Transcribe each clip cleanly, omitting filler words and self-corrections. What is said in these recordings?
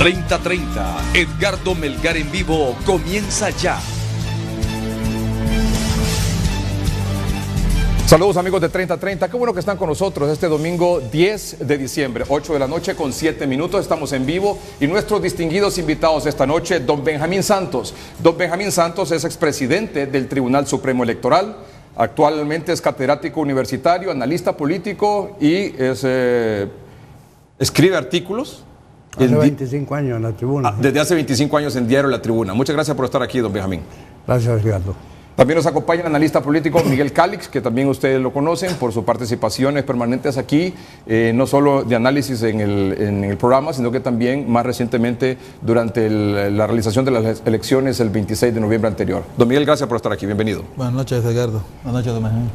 3030, Edgardo Melgar en vivo comienza ya. Saludos amigos de 3030, qué bueno que están con nosotros este domingo 10 de diciembre, 8 de la noche con 7 minutos, estamos en vivo y nuestros distinguidos invitados esta noche, don Benjamín Santos. Don Benjamín Santos es expresidente del Tribunal Supremo Electoral, actualmente es catedrático universitario, analista político y escribe artículos. Hace 25 años en La Tribuna. Desde hace 25 años en Diario La Tribuna. Muchas gracias por estar aquí, don Benjamín. Gracias, Ricardo. También nos acompaña el analista político Miguel Calix, que también ustedes lo conocen por sus participaciones permanentes aquí, no solo de análisis en el programa, sino que también más recientemente durante la realización de las elecciones el 26 de noviembre anterior. Don Miguel, gracias por estar aquí, bienvenido. Buenas noches, Edgardo. Buenas noches, don Benjamín.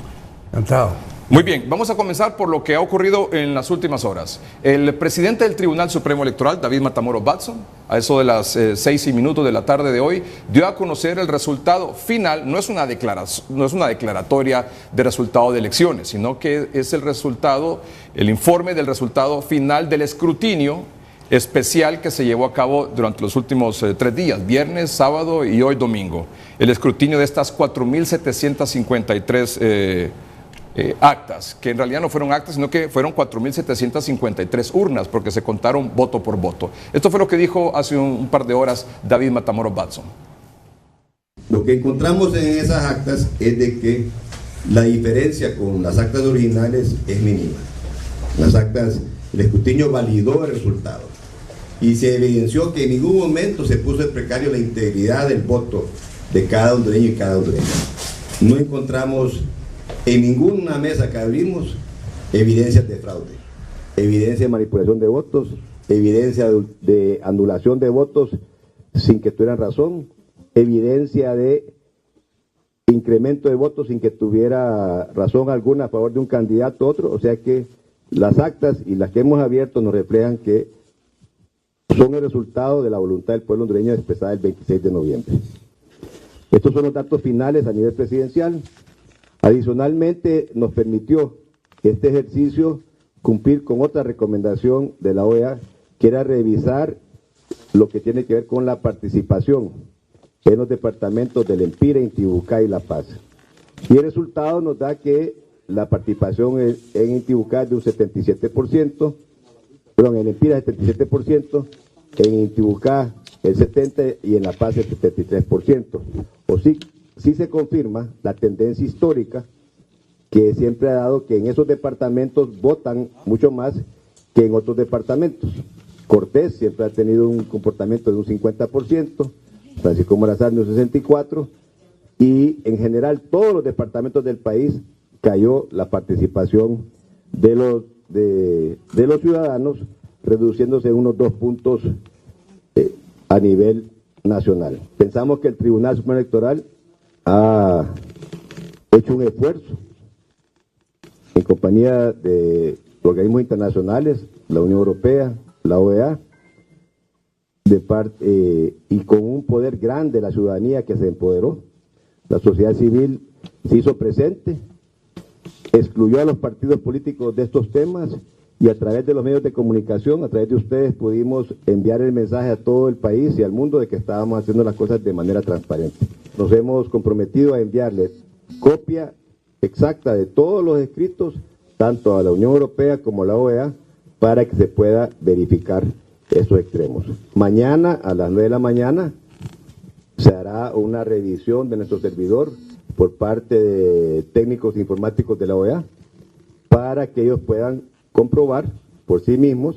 Encantado. Muy bien, vamos a comenzar por lo que ha ocurrido en las últimas horas. El presidente del Tribunal Supremo Electoral, David Matamoros Watson, a eso de las 6:00 de la tarde de hoy, dio a conocer el resultado final. No es una declaratoria de resultado de elecciones, sino que es el informe del resultado final del escrutinio especial que se llevó a cabo durante los últimos 3 días, viernes, sábado y hoy domingo. El escrutinio de estas 4.753 actas, que en realidad no fueron actas, sino que fueron 4.753 urnas, porque se contaron voto por voto. Esto fue lo que dijo hace un par de horas David Matamoros Watson. Lo que encontramos en esas actas es de que la diferencia con las actas originales es mínima. Las actas, el escrutinio validó el resultado y se evidenció que en ningún momento se puso en precario la integridad del voto de cada hondureño y cada hondureña. No encontramos en ninguna mesa que abrimos evidencias de fraude, evidencia de manipulación de votos, evidencia de anulación de votos sin que tuvieran razón, evidencia de incremento de votos sin que tuviera razón alguna a favor de un candidato u otro. O sea que las actas y las que hemos abierto nos reflejan que son el resultado de la voluntad del pueblo hondureño expresada el 26 de noviembre. Estos son los datos finales a nivel presidencial. Adicionalmente, nos permitió este ejercicio cumplir con otra recomendación de la OEA, que era revisar lo que tiene que ver con la participación en los departamentos del Empira, Intibucá y La Paz. Y el resultado nos da que la participación en Intibucá es de un 77%, perdón, en el Empira es 77%, en Intibucá el 70% y en La Paz el 73%. O sí se confirma la tendencia histórica que siempre ha dado que en esos departamentos votan mucho más que en otros departamentos. Cortés siempre ha tenido un comportamiento de un 50%, Francisco Morazán de un 64%, y en general todos los departamentos del país cayó la participación de los ciudadanos, reduciéndose unos 2 puntos a nivel nacional. Pensamos que el Tribunal Supremo Electoral ha hecho un esfuerzo en compañía de organismos internacionales, la Unión Europea, la OEA, y con un poder grande la ciudadanía que se empoderó. La sociedad civil se hizo presente, excluyó a los partidos políticos de estos temas y a través de los medios de comunicación, a través de ustedes, pudimos enviar el mensaje a todo el país y al mundo de que estábamos haciendo las cosas de manera transparente. Nos hemos comprometido a enviarles copia exacta de todos los escritos, tanto a la Unión Europea como a la OEA, para que se pueda verificar estos extremos. Mañana a las 9 de la mañana se hará una revisión de nuestro servidor por parte de técnicos informáticos de la OEA para que ellos puedan comprobar por sí mismos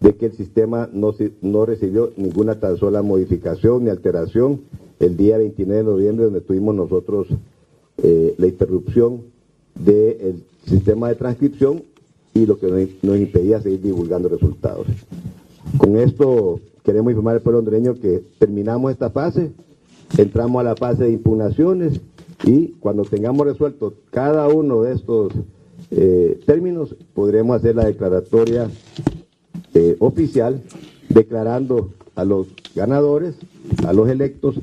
de que el sistema no recibió ninguna tan sola modificación ni alteración el día 29 de noviembre, donde tuvimos nosotros la interrupción del sistema de transcripción y lo que nos impedía seguir divulgando resultados. Con esto queremos informar al pueblo hondureño que terminamos esta fase, entramos a la fase de impugnaciones y cuando tengamos resuelto cada uno de estos términos, podremos hacer la declaratoria oficial, declarando a los ganadores, a los electos,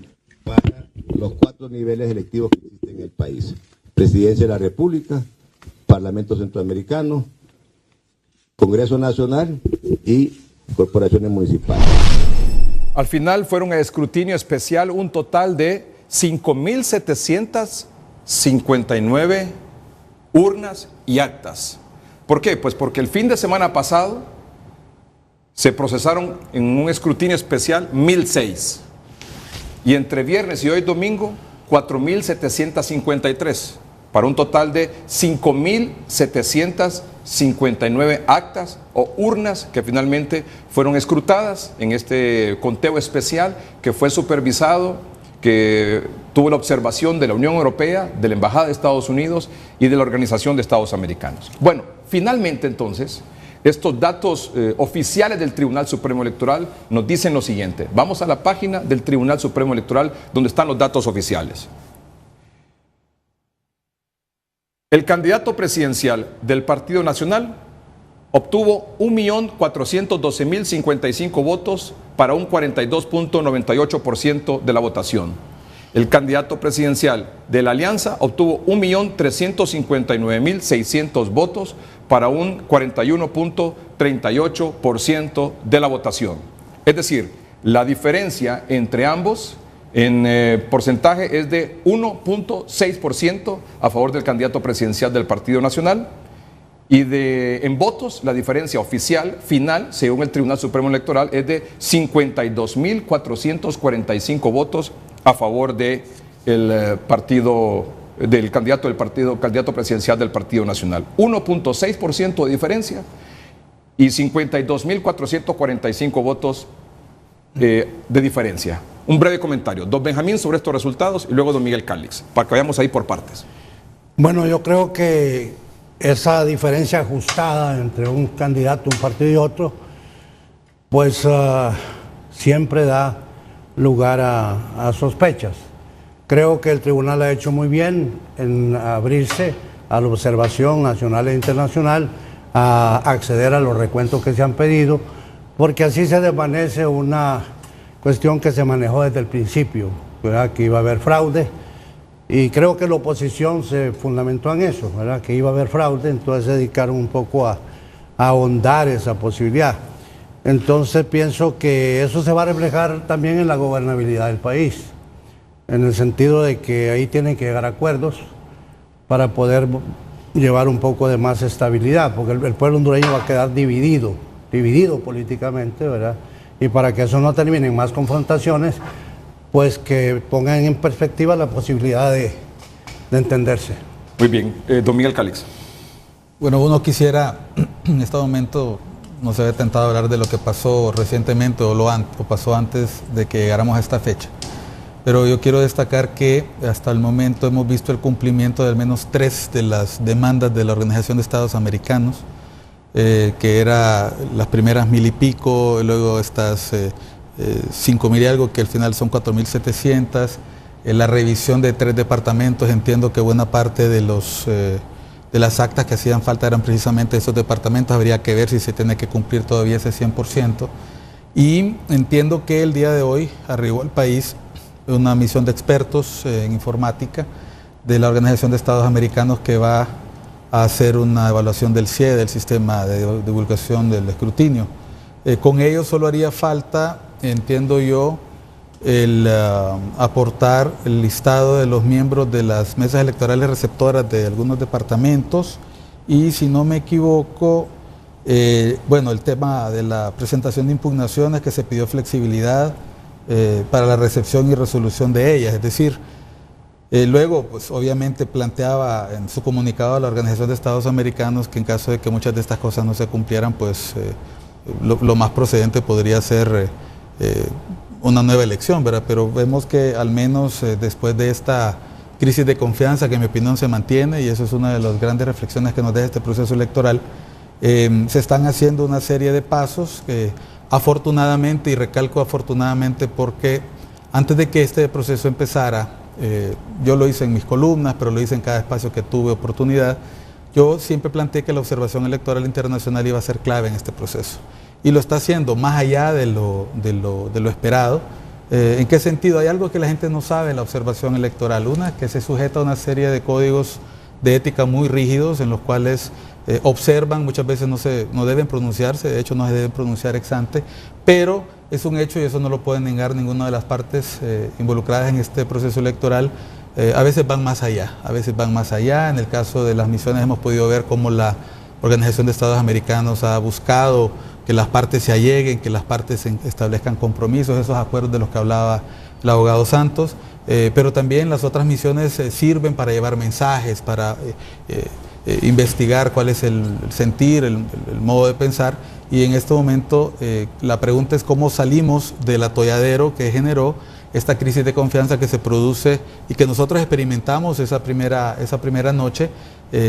para los 4 niveles electivos que existen en el país: Presidencia de la República, Parlamento Centroamericano, Congreso Nacional y corporaciones municipales. Al final fueron a escrutinio especial un total de 5.759 urnas y actas. ¿Por qué? Pues porque el fin de semana pasado se procesaron en un escrutinio especial 1.006 y entre viernes y hoy domingo 4.753 para un total de 5.759 actas o urnas que finalmente fueron escrutadas en este conteo especial que fue supervisado, que tuvo la observación de la Unión Europea, de la Embajada de Estados Unidos y de la Organización de Estados Americanos. Bueno, finalmente entonces, estos datos oficiales del Tribunal Supremo Electoral nos dicen lo siguiente. Vamos a la página del Tribunal Supremo Electoral donde están los datos oficiales. El candidato presidencial del Partido Nacional obtuvo 1.412.055 votos para un 42.98% de la votación. El candidato presidencial de la Alianza obtuvo 1.359.600 votos para un 41.38% de la votación. Es decir, la diferencia entre ambos en porcentaje es de 1.6% a favor del candidato presidencial del Partido Nacional y en votos la diferencia oficial final, según el Tribunal Supremo Electoral, es de 52.445 votos a favor del candidato presidencial del Partido Nacional. 1.6% de diferencia y 52.445 votos de diferencia. Un breve comentario, don Benjamín, sobre estos resultados y luego don Miguel Calix, para que vayamos ahí por partes. Bueno, yo creo que esa diferencia ajustada entre un candidato, un partido y otro, pues siempre da lugar a sospechas. Creo que el tribunal ha hecho muy bien en abrirse a la observación nacional e internacional, a acceder a los recuentos que se han pedido, porque así se desvanece una cuestión que se manejó desde el principio, ¿verdad? Que iba a haber fraude, y creo que la oposición se fundamentó en eso, ¿verdad? Que iba a haber fraude, entonces se dedicaron un poco a ahondar esa posibilidad. Entonces pienso que eso se va a reflejar también en la gobernabilidad del país, en el sentido de que ahí tienen que llegar a acuerdos para poder llevar un poco de más estabilidad, porque el pueblo hondureño va a quedar dividido políticamente, ¿verdad? Y para que eso no termine en más confrontaciones, pues que pongan en perspectiva la posibilidad de entenderse. Muy bien, don Miguel Calix. Bueno, uno quisiera, en este momento, no se había tentado hablar de lo que pasó recientemente o pasó antes de que llegáramos a esta fecha. Pero yo quiero destacar que hasta el momento hemos visto el cumplimiento de al menos 3 de las demandas de la Organización de Estados Americanos, que era las primeras 1.000 y pico, luego estas 5.000 y algo, que al final son 4.700, la revisión de 3 departamentos. Entiendo que buena parte de las actas que hacían falta eran precisamente esos departamentos. Habría que ver si se tiene que cumplir todavía ese 100%. Y entiendo que el día de hoy arribó al país una misión de expertos en informática de la Organización de Estados Americanos que va a hacer una evaluación del CIE, del sistema de divulgación del escrutinio. Con ello solo haría falta, entiendo yo, el aportar el listado de los miembros de las mesas electorales receptoras de algunos departamentos y, si no me equivoco, bueno, el tema de la presentación de impugnaciones, que se pidió flexibilidad para la recepción y resolución de ellas. Es decir, luego, pues obviamente planteaba en su comunicado a la Organización de Estados Americanos que en caso de que muchas de estas cosas no se cumplieran, pues lo más procedente podría ser una nueva elección, ¿verdad? Pero vemos que al menos después de esta crisis de confianza, que en mi opinión se mantiene, y eso es una de las grandes reflexiones que nos deja este proceso electoral, se están haciendo una serie de pasos que afortunadamente, y recalco afortunadamente porque antes de que este proceso empezara, yo lo hice en mis columnas, pero lo hice en cada espacio que tuve oportunidad, yo siempre planteé que la observación electoral internacional iba a ser clave en este proceso. Y lo está haciendo más allá de lo esperado. ¿En qué sentido? Hay algo que la gente no sabe de la observación electoral. Una, que se sujeta a una serie de códigos de ética muy rígidos en los cuales observan, muchas veces no deben pronunciarse, de hecho no se deben pronunciar ex ante, pero es un hecho y eso no lo puede negar ninguna de las partes involucradas en este proceso electoral. A veces van más allá, En el caso de las misiones hemos podido ver cómo la Organización de Estados Americanos ha buscado que las partes se alleguen, que las partes establezcan compromisos, esos acuerdos de los que hablaba el abogado Santos, pero también las otras misiones sirven para llevar mensajes, para investigar cuál es el sentir, el modo de pensar, y en este momento la pregunta es cómo salimos del atolladero que generó esta crisis de confianza que se produce y que nosotros experimentamos esa primera noche.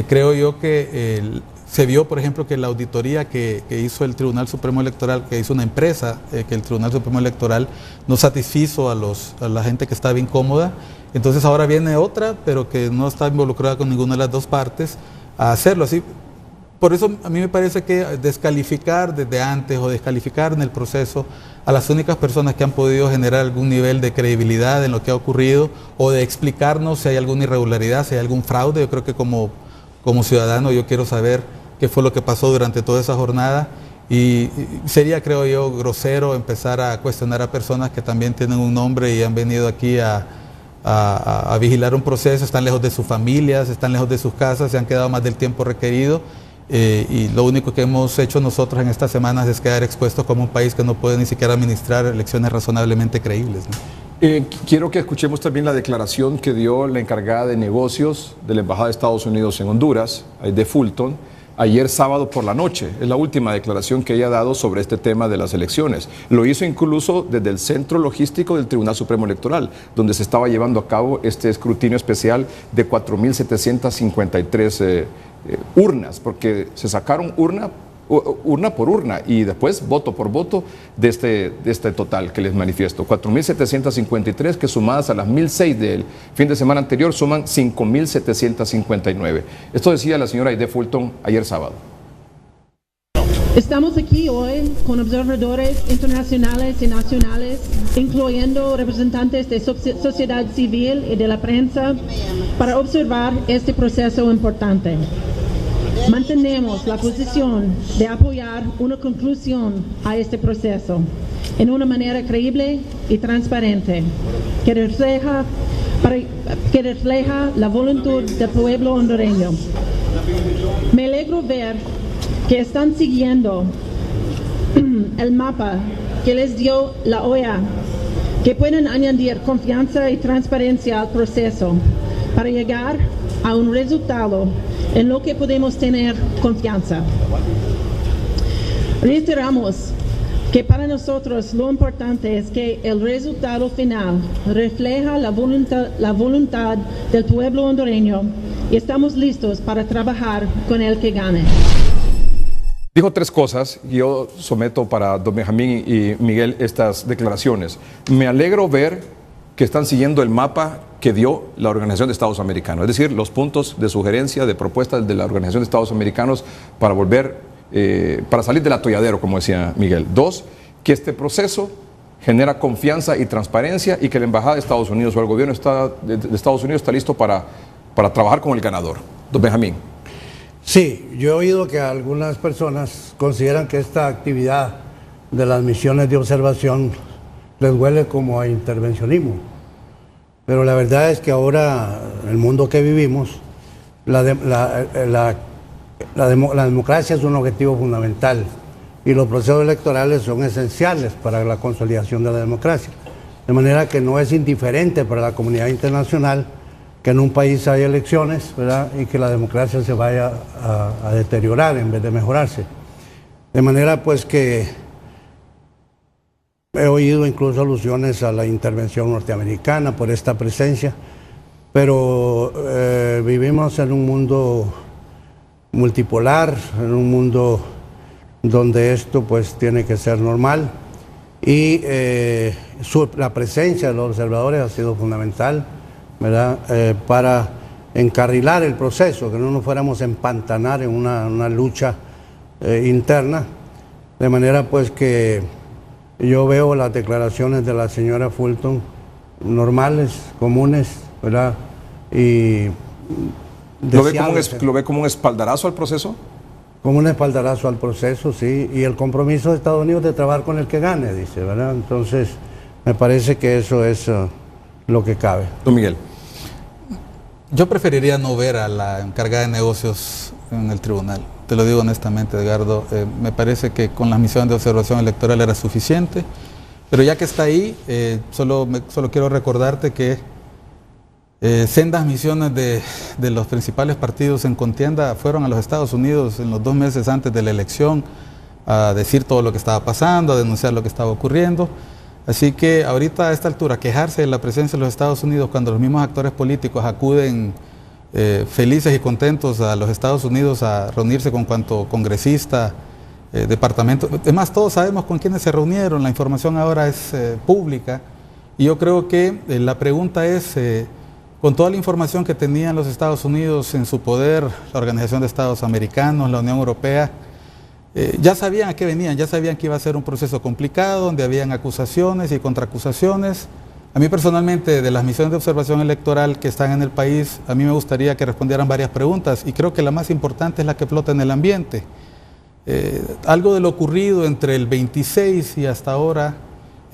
Creo yo que se vio, por ejemplo, que la auditoría que hizo el Tribunal Supremo Electoral, que hizo una empresa, que el Tribunal Supremo Electoral no satisfizo a la gente que estaba incómoda. Entonces ahora viene otra, pero que no está involucrada con ninguna de las dos partes, a hacerlo así. Por eso a mí me parece que descalificar desde antes o descalificar en el proceso a las únicas personas que han podido generar algún nivel de credibilidad en lo que ha ocurrido o de explicarnos si hay alguna irregularidad, si hay algún fraude. Yo creo que como ciudadano yo quiero saber qué fue lo que pasó durante toda esa jornada y sería, creo yo, grosero empezar a cuestionar a personas que también tienen un nombre y han venido aquí a vigilar un proceso, están lejos de sus familias, están lejos de sus casas, se han quedado más del tiempo requerido. Y lo único que hemos hecho nosotros en estas semanas es quedar expuestos como un país que no puede ni siquiera administrar elecciones razonablemente creíbles, ¿no? Quiero que escuchemos también la declaración que dio la encargada de negocios de la Embajada de Estados Unidos en Honduras, de Fulton, ayer sábado por la noche. Es la última declaración que ella ha dado sobre este tema de las elecciones. Lo hizo incluso desde el centro logístico del Tribunal Supremo Electoral, donde se estaba llevando a cabo este escrutinio especial de 4.753 urnas, porque se sacaron urna por urna y después voto por voto de este total que les manifiesto. 4.753 que sumadas a las 1.006 del fin de semana anterior suman 5.759. Esto decía la señora Aide Fulton ayer sábado. Estamos aquí hoy con observadores internacionales y nacionales, incluyendo representantes de sociedad civil y de la prensa, para observar este proceso importante. Mantenemos la posición de apoyar una conclusión a este proceso en una manera creíble y transparente, que refleja la voluntad del pueblo hondureño. Me alegro ver que están siguiendo el mapa que les dio la OEA, que pueden añadir confianza y transparencia al proceso para llegar a un resultado en lo que podemos tener confianza. Reiteramos que para nosotros lo importante es que el resultado final refleja la voluntad del pueblo hondureño y estamos listos para trabajar con el que gane. Dijo tres cosas y yo someto para don Benjamín y Miguel estas declaraciones. Me alegro ver que están siguiendo el mapa que dio la Organización de Estados Americanos, es decir, los puntos de sugerencia, de propuestas de la Organización de Estados Americanos para para salir del atolladero, como decía Miguel. Dos, que este proceso genera confianza y transparencia y que la Embajada de Estados Unidos o el gobierno de Estados Unidos está listo para trabajar con el ganador. Don Benjamín. Sí, yo he oído que algunas personas consideran que esta actividad de las misiones de observación les huele como a intervencionismo. Pero la verdad es que ahora, en el mundo que vivimos, la democracia es un objetivo fundamental y los procesos electorales son esenciales para la consolidación de la democracia. De manera que no es indiferente para la comunidad internacional que en un país haya elecciones, ¿verdad?, y que la democracia se vaya a deteriorar en vez de mejorarse. De manera pues que he oído incluso alusiones a la intervención norteamericana por esta presencia, pero vivimos en un mundo multipolar, en un mundo donde esto pues tiene que ser normal y la presencia de los observadores ha sido fundamental, ¿verdad?, para encarrilar el proceso, que no nos fuéramos a empantanar en una lucha interna, de manera pues que yo veo las declaraciones de la señora Fulton normales, comunes, ¿verdad? Y ¿Lo ve como un espaldarazo al proceso? como un espaldarazo al proceso, sí, y el compromiso de Estados Unidos de trabajar con el que gane, dice, ¿verdad? Entonces, me parece que eso es lo que cabe. Don Miguel. Yo preferiría no ver a la encargada de negocios en el tribunal. Te lo digo honestamente, Edgardo. Me parece que con la misión de observación electoral era suficiente, pero ya que está ahí, solo quiero recordarte que sendas misiones de los principales partidos en contienda fueron a los Estados Unidos en los 2 meses antes de la elección a decir todo lo que estaba pasando, a denunciar lo que estaba ocurriendo. Así que ahorita a esta altura quejarse de la presencia de los Estados Unidos cuando los mismos actores políticos acuden felices y contentos a los Estados Unidos a reunirse con cuanto congresista, departamento. Además, todos sabemos con quiénes se reunieron, la información ahora es pública. Y yo creo que la pregunta es, con toda la información que tenían los Estados Unidos en su poder, la Organización de Estados Americanos, la Unión Europea, ya sabían a qué venían, ya sabían que iba a ser un proceso complicado, donde habían acusaciones y contraacusaciones. A mí personalmente, de las misiones de observación electoral que están en el país, a mí me gustaría que respondieran varias preguntas, y creo que la más importante es la que flota en el ambiente. Algo de lo ocurrido entre el 26 y hasta ahora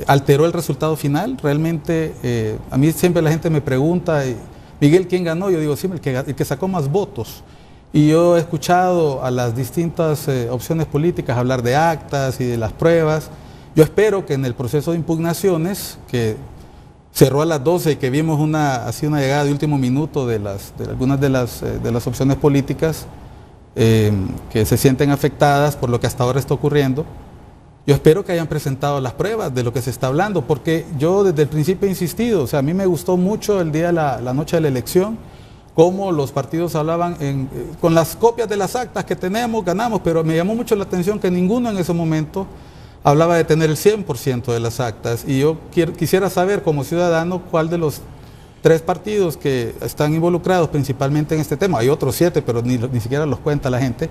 alteró el resultado final. Realmente, a mí siempre la gente me pregunta, Miguel, ¿quién ganó? Yo digo, sí, el que sacó más votos. Y yo he escuchado a las distintas opciones políticas hablar de actas y de las pruebas. Yo espero que en el proceso de impugnaciones, que cerró a las 12 y que vimos una llegada de último minuto de algunas de las opciones políticas que se sienten afectadas por lo que hasta ahora está ocurriendo, yo espero que hayan presentado las pruebas de lo que se está hablando, porque yo desde el principio he insistido, o sea, a mí me gustó mucho el día, la noche de la elección, cómo los partidos hablaban con las copias de las actas que tenemos, ganamos, pero me llamó mucho la atención que ninguno en ese momento hablaba de tener el 100% de las actas, y yo quisiera saber como ciudadano cuál de los 3 partidos que están involucrados principalmente en este tema, hay otros 7, pero ni siquiera los cuenta la gente,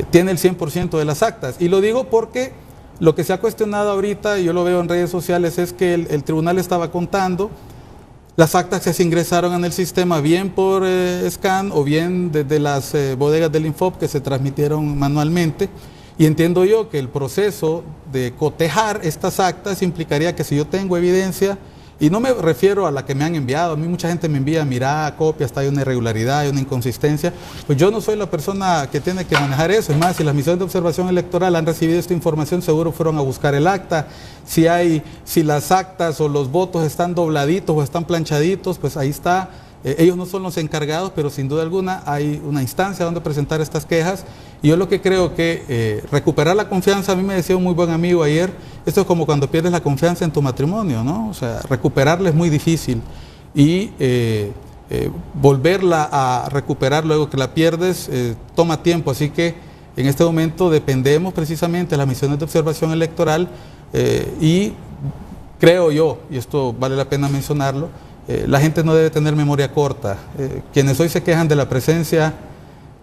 tiene el 100% de las actas. Y lo digo porque lo que se ha cuestionado ahorita, y yo lo veo en redes sociales, es que el tribunal estaba contando las actas que se ingresaron en el sistema, bien por scan o bien desde las bodegas del Infop que se transmitieron manualmente. Y entiendo yo que el proceso de cotejar estas actas implicaría que si yo tengo evidencia, y no me refiero a la que me han enviado, a mí mucha gente me envía, mira, copia, está hay una irregularidad, hay una inconsistencia, pues yo no soy la persona que tiene que manejar eso. Es más, si las misiones de observación electoral han recibido esta información, seguro fueron a buscar el acta. Si las actas o los votos están dobladitos o están planchaditos, pues ahí está. Ellos no son los encargados, pero sin duda alguna hay una instancia donde presentar estas quejas. Y yo lo que creo que recuperar la confianza, a mí me decía un muy buen amigo ayer, esto es como cuando pierdes la confianza en tu matrimonio, ¿no? O sea, recuperarla es muy difícil, y volverla a recuperar luego que la pierdes toma tiempo. Así que en este momento dependemos precisamente de las misiones de observación electoral, y creo yo, y esto vale la pena mencionarlo, la gente no debe tener memoria corta. Quienes hoy se quejan de la presencia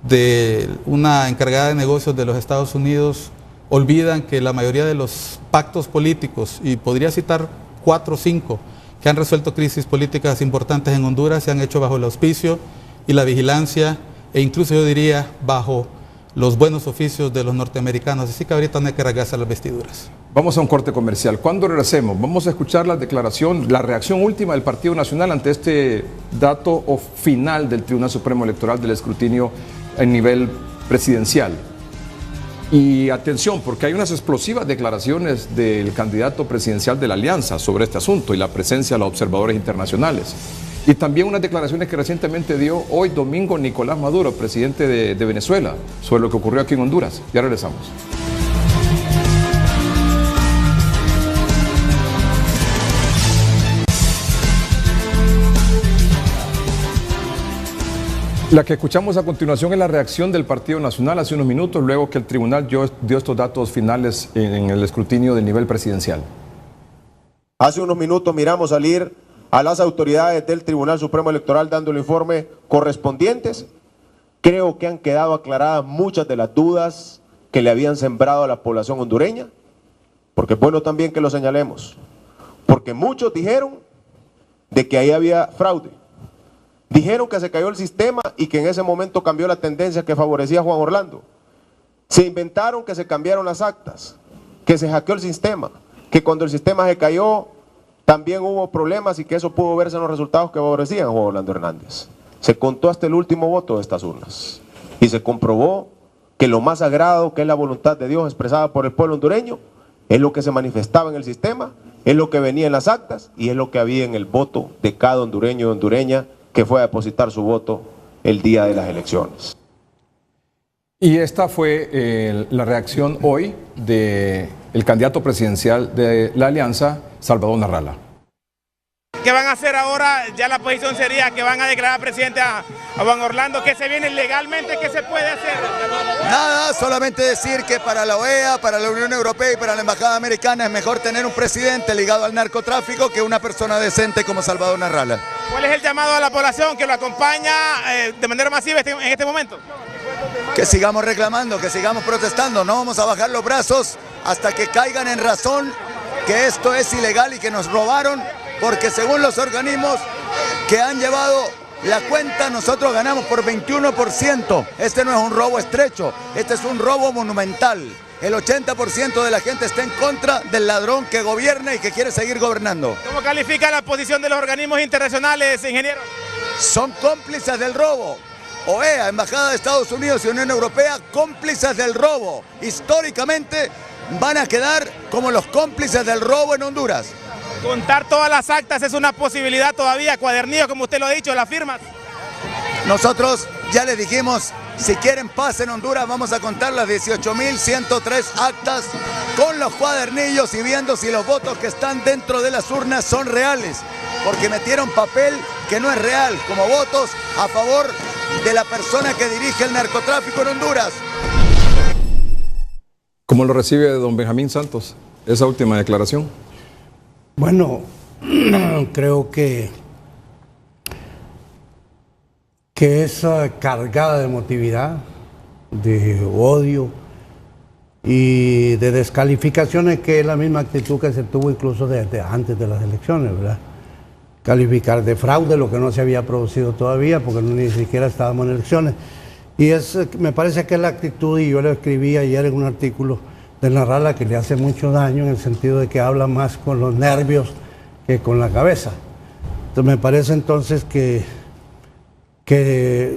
de una encargada de negocios de los Estados Unidos olvidan que la mayoría de los pactos políticos, y podría citar 4 o 5, que han resuelto crisis políticas importantes en Honduras, se han hecho bajo el auspicio y la vigilancia, e incluso yo diría bajo los buenos oficios de los norteamericanos. Así que ahorita no hay que rasgarse las vestiduras. Vamos a un corte comercial. Cuando regresemos, vamos a escuchar la declaración, la reacción última del Partido Nacional ante este dato final del Tribunal Supremo Electoral del escrutinio en nivel presidencial. Y atención, porque hay unas explosivas declaraciones del candidato presidencial de la Alianza sobre este asunto y la presencia de los observadores internacionales. Y también unas declaraciones que recientemente dio hoy domingo Nicolás Maduro, presidente de Venezuela, sobre lo que ocurrió aquí en Honduras. Ya regresamos. La que escuchamos a continuación es la reacción del Partido Nacional hace unos minutos, luego que el tribunal dio estos datos finales en el escrutinio del nivel presidencial. Hace unos minutos miramos salir a las autoridades del Tribunal Supremo Electoral dando el informe correspondientes. Creo que han quedado aclaradas muchas de las dudas que le habían sembrado a la población hondureña, porque es bueno también que lo señalemos, porque muchos dijeron de que ahí había fraude. Dijeron que se cayó el sistema y que en ese momento cambió la tendencia que favorecía a Juan Orlando. Se inventaron que se cambiaron las actas, que se hackeó el sistema, que cuando el sistema se cayó también hubo problemas y que eso pudo verse en los resultados que favorecían a Juan Orlando Hernández. Se contó hasta el último voto de estas urnas y se comprobó que lo más sagrado, que es la voluntad de Dios expresada por el pueblo hondureño, es lo que se manifestaba en el sistema, es lo que venía en las actas y es lo que había en el voto de cada hondureño y hondureña que fue a depositar su voto el día de las elecciones. Y esta fue la reacción hoy del candidato presidencial de la Alianza, Salvador Narrala. ¿Qué van a hacer ahora? Ya la posición sería que van a declarar presidente a Juan Orlando. ¿Qué se viene legalmente? ¿Qué se puede hacer? Nada, solamente decir que para la OEA, para la Unión Europea y para la Embajada Americana es mejor tener un presidente ligado al narcotráfico que una persona decente como Salvador Narrala. ¿Cuál es el llamado a la población que lo acompaña de manera masiva en este momento? Que sigamos reclamando, que sigamos protestando, no vamos a bajar los brazos hasta que caigan en razón que esto es ilegal y que nos robaron, porque según los organismos que han llevado la cuenta, nosotros ganamos por 21%. Este no es un robo estrecho, este es un robo monumental. El 80% de la gente está en contra del ladrón que gobierna y que quiere seguir gobernando. ¿Cómo califica la posición de los organismos internacionales, ingeniero? Son cómplices del robo. OEA, Embajada de Estados Unidos y Unión Europea, cómplices del robo. Históricamente van a quedar como los cómplices del robo en Honduras. Contar todas las actas es una posibilidad todavía, cuadernillo, como usted lo ha dicho, las firmas. Nosotros ya les dijimos, si quieren paz en Honduras, vamos a contar las 18.103 actas con los cuadernillos y viendo si los votos que están dentro de las urnas son reales, porque metieron papel que no es real, como votos a favor de la persona que dirige el narcotráfico en Honduras. ¿Cómo lo recibe don Benjamín Santos esa última declaración? Bueno, creo que es cargada de emotividad, de odio y de descalificaciones, que es la misma actitud que se tuvo incluso desde antes de las elecciones, ¿verdad? Calificar de fraude lo que no se había producido todavía, porque ni siquiera estábamos en elecciones. Y me parece que es la actitud, y yo lo escribí ayer en un artículo de Narrala, que le hace mucho daño en el sentido de que habla más con los nervios que con la cabeza. Entonces me parece entonces que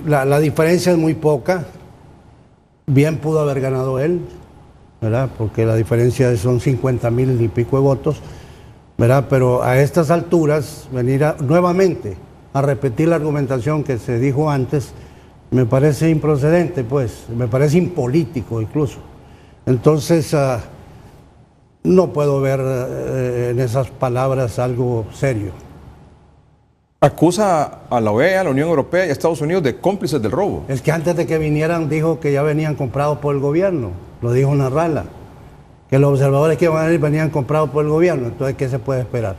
la diferencia es muy poca. Bien pudo haber ganado él, ¿verdad? Porque la diferencia son 50,000 y pico de votos, ¿verdad? Pero a estas alturas, venir nuevamente a repetir la argumentación que se dijo antes, me parece improcedente, pues, me parece impolítico incluso. Entonces, no puedo ver en esas palabras algo serio. Acusa a la OEA, a la Unión Europea y a Estados Unidos de cómplices del robo. Es que antes de que vinieran dijo que ya venían comprados por el gobierno, lo dijo Narrala, que los observadores que iban a venir venían comprados por el gobierno. Entonces, ¿qué se puede esperar?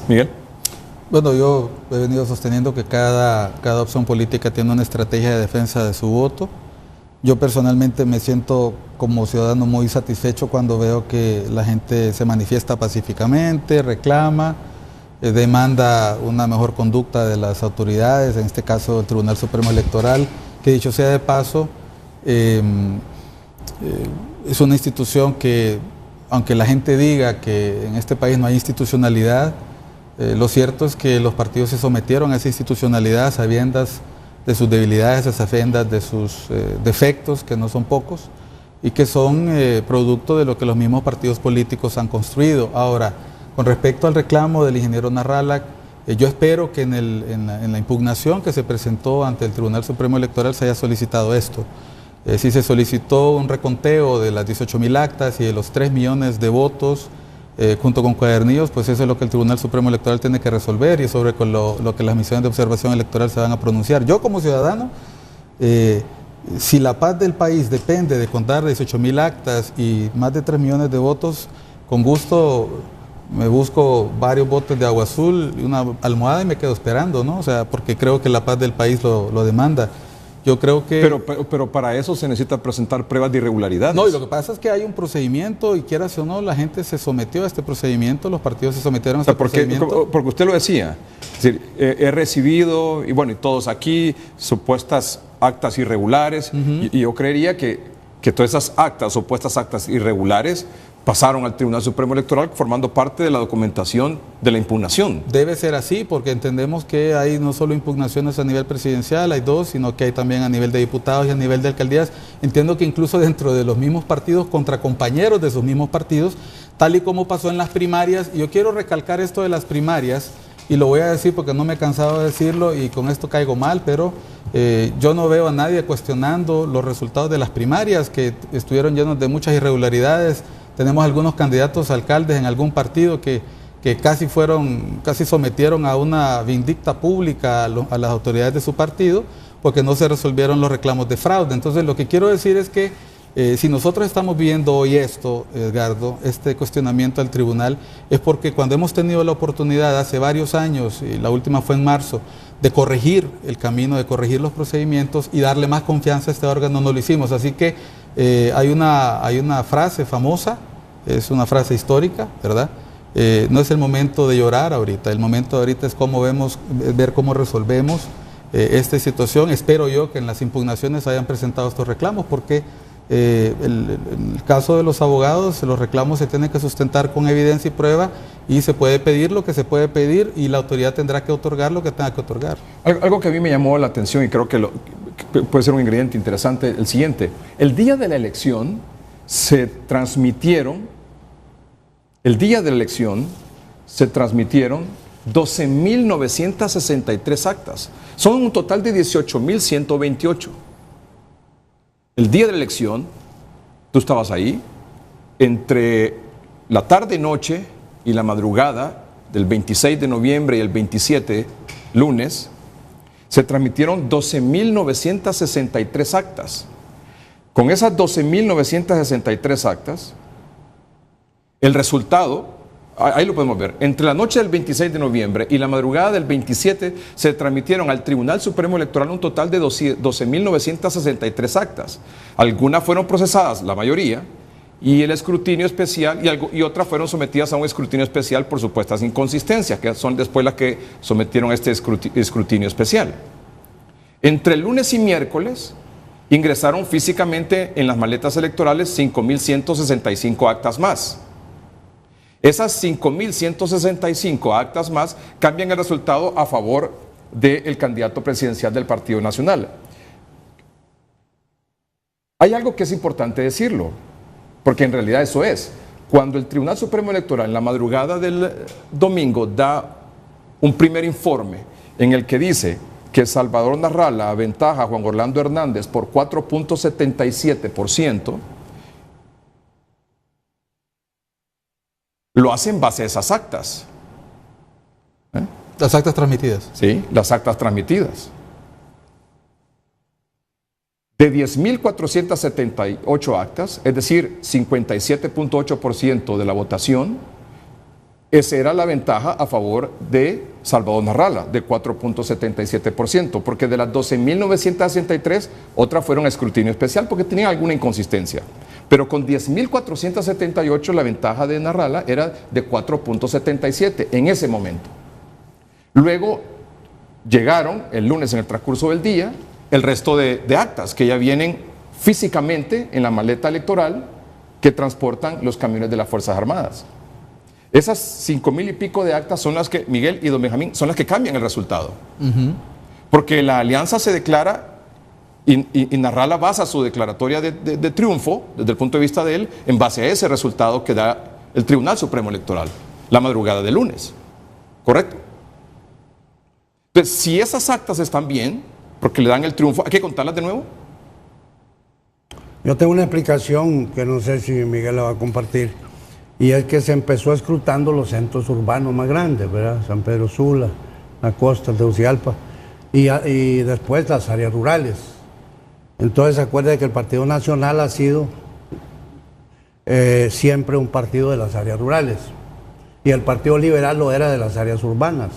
Miguel. Bueno, yo he venido sosteniendo que cada opción política tiene una estrategia de defensa de su voto. Yo personalmente me siento como ciudadano muy satisfecho cuando veo que la gente se manifiesta pacíficamente, reclama, demanda una mejor conducta de las autoridades, en este caso el Tribunal Supremo Electoral, que dicho sea de paso, es una institución que, aunque la gente diga que en este país no hay institucionalidad, lo cierto es que los partidos se sometieron a esa institucionalidad a sabiendas de sus debilidades, a sabiendas de sus defectos, que no son pocos, y que son producto de lo que los mismos partidos políticos han construido. Ahora, con respecto al reclamo del ingeniero Narrala, yo espero que en la impugnación que se presentó ante el Tribunal Supremo Electoral se haya solicitado esto. Si se solicitó un reconteo de las 18,000 actas y de los 3 millones de votos, junto con cuadernillos, pues eso es lo que el Tribunal Supremo Electoral tiene que resolver y sobre lo que las misiones de observación electoral se van a pronunciar. Yo como ciudadano, si la paz del país depende de contar 18,000 actas y más de 3 millones de votos, con gusto me busco varios botes de agua azul y una almohada y me quedo esperando, ¿no? O sea, porque creo que la paz del país lo demanda. Yo creo que... Pero para eso se necesita presentar pruebas de irregularidades. No, y lo que pasa es que hay un procedimiento y quieras o no, la gente se sometió a este procedimiento, los partidos se sometieron a este procedimiento. Porque usted lo decía, es decir, he recibido, y bueno, y todos aquí, supuestas actas irregulares, y yo creería que todas esas actas, supuestas actas irregulares, pasaron al Tribunal Supremo Electoral formando parte de la documentación de la impugnación. Debe ser así, porque entendemos que hay no solo impugnaciones a nivel presidencial, hay dos, sino que hay también a nivel de diputados y a nivel de alcaldías. Entiendo que incluso dentro de los mismos partidos, contra compañeros de esos mismos partidos, tal y como pasó en las primarias. Y yo quiero recalcar esto de las primarias, y lo voy a decir porque no me he cansado de decirlo y con esto caigo mal, pero yo no veo a nadie cuestionando los resultados de las primarias, que estuvieron llenos de muchas irregularidades. Tenemos algunos candidatos a alcaldes en algún partido que casi sometieron a una vindicta pública a las autoridades de su partido porque no se resolvieron los reclamos de fraude. Entonces, lo que quiero decir es que si nosotros estamos viendo hoy esto, Edgardo, este cuestionamiento al tribunal, es porque cuando hemos tenido la oportunidad hace varios años, y la última fue en marzo, de corregir el camino, de corregir los procedimientos y darle más confianza a este órgano, no lo hicimos. Así que hay una frase famosa, es una frase histórica, ¿verdad? No es el momento de llorar ahorita, el momento de ahorita es ver cómo resolvemos esta situación. Espero yo que en las impugnaciones hayan presentado estos reclamos, porque el caso de los abogados, los reclamos se tienen que sustentar con evidencia y prueba, y se puede pedir lo que se puede pedir y la autoridad tendrá que otorgar lo que tenga que otorgar. Algo que a mí me llamó la atención y creo que puede ser un ingrediente interesante, el siguiente: el día de la elección se transmitieron 12.963 actas. Son un total de 18.128. El día de la elección, tú estabas ahí, entre la tarde-noche y la madrugada del 26 de noviembre y el 27, lunes, se transmitieron 12.963 actas. Con esas 12.963 actas, el resultado, ahí lo podemos ver, entre la noche del 26 de noviembre y la madrugada del 27 se transmitieron al Tribunal Supremo Electoral un total de 12.963 actas. Algunas fueron procesadas, la mayoría, y el escrutinio especial, y otras fueron sometidas a un escrutinio especial por supuestas inconsistencias, que son después las que sometieron a este escrutinio especial. Entre el lunes y miércoles ingresaron físicamente en las maletas electorales 5.165 actas más. Esas 5.165 actas más cambian el resultado a favor del candidato presidencial del Partido Nacional. Hay algo que es importante decirlo, porque en realidad eso es. Cuando el Tribunal Supremo Electoral en la madrugada del domingo da un primer informe en el que dice que Salvador Narrala aventaja a Juan Orlando Hernández por 4.77%, lo hace en base a esas actas. Las actas transmitidas. Sí, las actas transmitidas. De 10.478 actas, es decir, 57.8% de la votación, esa era la ventaja a favor de Salvador Narrala, de 4.77%, porque de las 12.963, otras fueron a escrutinio especial porque tenían alguna inconsistencia. Pero con 10.478 la ventaja de Narrala era de 4.77 en ese momento. Luego llegaron el lunes en el transcurso del día el resto de actas que ya vienen físicamente en la maleta electoral que transportan los camiones de las Fuerzas Armadas. Esas 5.000 y pico de actas son las que, Miguel y don Benjamín, son las que cambian el resultado. Porque la alianza se declara y Narrala basa su declaratoria de triunfo, desde el punto de vista de él, en base a ese resultado que da el Tribunal Supremo Electoral, la madrugada de lunes. ¿Correcto? Entonces, si esas actas están bien, porque le dan el triunfo, ¿hay que contarlas de nuevo? Yo tengo una explicación que no sé si Miguel la va a compartir, y es que se empezó escrutando los centros urbanos más grandes, ¿verdad? San Pedro Sula, la costa, Tegucigalpa, y después las áreas rurales. Entonces se acuerda de que el Partido Nacional ha sido siempre un partido de las áreas rurales, y el Partido Liberal lo era de las áreas urbanas.